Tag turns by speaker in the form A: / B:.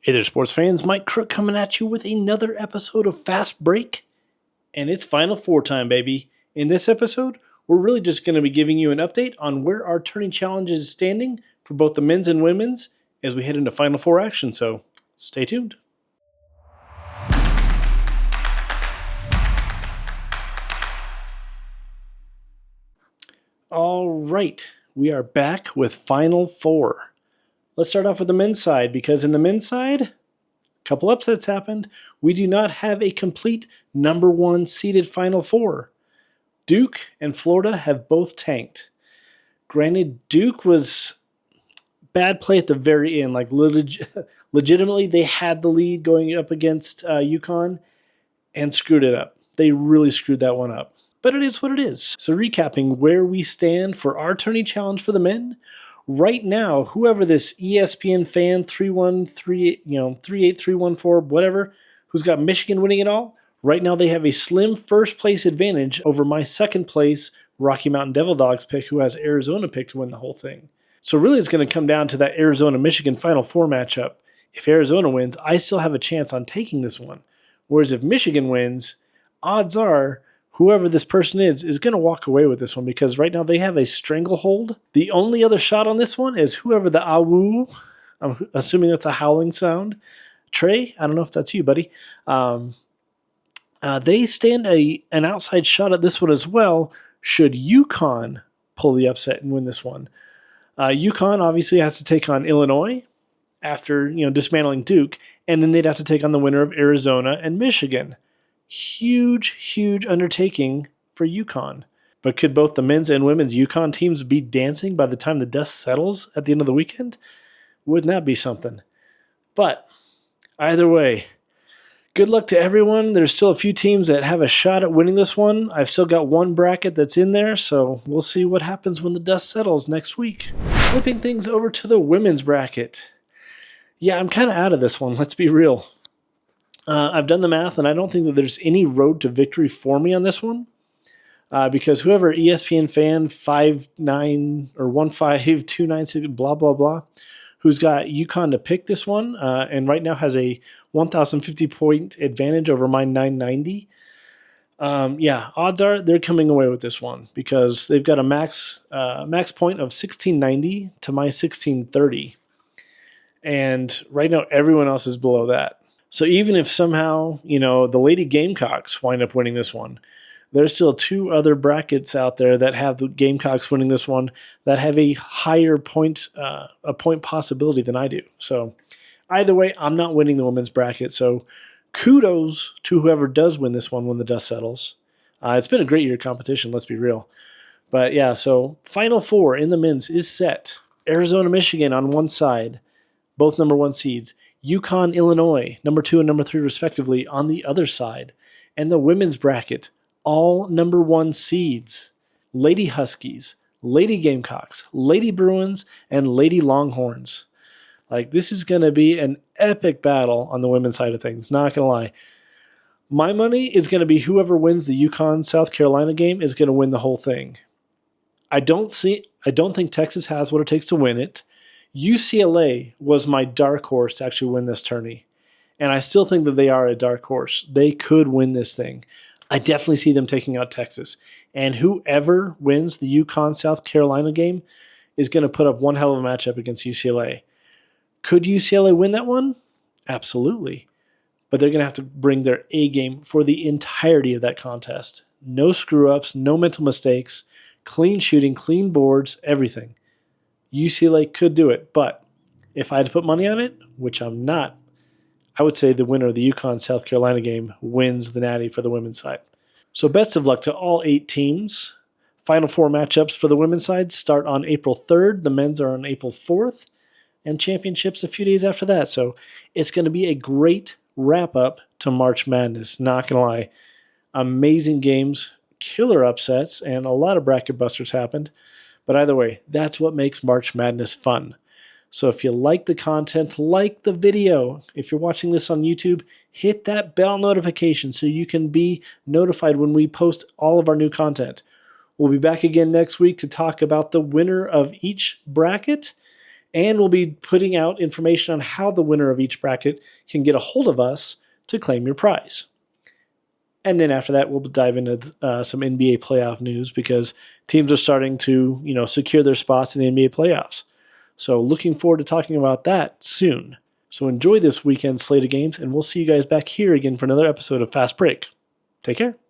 A: Hey there, sports fans. Mike Crook coming at you with another episode of Fast Break. And it's Final Four time, baby. In this episode, we're really just going to be giving you an update on where our tourney challenge is standing for both the men's and women's as we head into Final Four action. So stay tuned. All right, we are back with Final Four. Let's start off with the men's side because in the men's side, couple upsets happened. We do not have a complete number one seeded Final Four. Duke and Florida have both tanked. Granted, Duke was bad play at the very end. Like legitimately, they had the lead going up against UConn and screwed it up. They really screwed that one up. But it is what it is. So recapping where we stand for our tourney challenge for the men. Right now, whoever this ESPN fan 38314, whatever, who's got Michigan winning it all, right now they have a slim first place advantage over my second place Rocky Mountain Devil Dogs pick, who has Arizona picked to win the whole thing. So really it's going to come down to that Arizona-Michigan Final Four matchup. If Arizona wins, I still have a chance on taking this one. Whereas if Michigan wins, odds are whoever this person is going to walk away with this one because right now they have a stranglehold. The only other shot on this one is whoever the awoo, I'm assuming that's a howling sound. Trey, I don't know if that's you, buddy. They stand an outside shot at this one as well should UConn pull the upset and win this one. UConn obviously has to take on Illinois after dismantling Duke, and then they'd have to take on the winner of Arizona and Michigan. Huge undertaking for UConn. But could both the men's and women's UConn teams be dancing by the time the dust settles at the end of the weekend? Wouldn't that be something? But either way, good luck to everyone. There's still a few teams that have a shot at winning this one. I've still got one bracket that's in there, so we'll see what happens when the dust settles next week. Flipping things over to the women's bracket. Yeah, I'm kind of out of this one, let's be real. I've done the math, and I don't think that there's any road to victory for me on this one because whoever ESPN fan 59 or 15296 blah blah blah, who's got UConn to pick this one, and right now has a 1,050 point advantage over my 990. Odds are they're coming away with this one because they've got a max point of 1690 to my 1630, and right now everyone else is below that. So even if somehow, the Lady Gamecocks wind up winning this one, there's still two other brackets out there that have the Gamecocks winning this one that have a higher point possibility than I do. So either way, I'm not winning the women's bracket. So kudos to whoever does win this one when the dust settles. It's been a great year of competition, let's be real. But yeah, so Final Four in the men's is set. Arizona, Michigan on one side, both number one seeds. UConn, Illinois, number 2 and number 3 respectively, on the other side. And the women's bracket, all number 1 seeds. Lady Huskies, Lady Gamecocks, Lady Bruins, and Lady Longhorns. This is going to be an epic battle on the women's side of things, not going to lie. My money is going to be whoever wins the UConn-South Carolina game is going to win the whole thing. I don't think Texas has what it takes to win it. UCLA was my dark horse to actually win this tourney. And I still think that they are a dark horse. They could win this thing. I definitely see them taking out Texas. And whoever wins the UConn-South Carolina game is going to put up one hell of a matchup against UCLA. Could UCLA win that one? Absolutely. But they're going to have to bring their A game for the entirety of that contest. No screw-ups, no mental mistakes, clean shooting, clean boards, everything. UCLA could do it, but if I had to put money on it, which I'm not, I would say the winner of the UConn-South Carolina game wins the Natty for the women's side. So best of luck to all 8 teams. Final Four matchups for the women's side start on April 3rd. The men's are on April 4th, and championships a few days after that. So it's going to be a great wrap-up to March Madness, not going to lie. Amazing games, killer upsets, and a lot of bracket busters happened. But either way, that's what makes March Madness fun. So if you like the content, like the video, if you're watching this on YouTube, hit that bell notification so you can be notified when we post all of our new content. We'll be back again next week to talk about the winner of each bracket And we'll be putting out information on how the winner of each bracket can get a hold of us to claim your prize. And then after that, we'll dive into some NBA playoff news because teams are starting to, secure their spots in the NBA playoffs. So looking forward to talking about that soon. So enjoy this weekend's slate of games, and we'll see you guys back here again for another episode of Fast Break. Take care.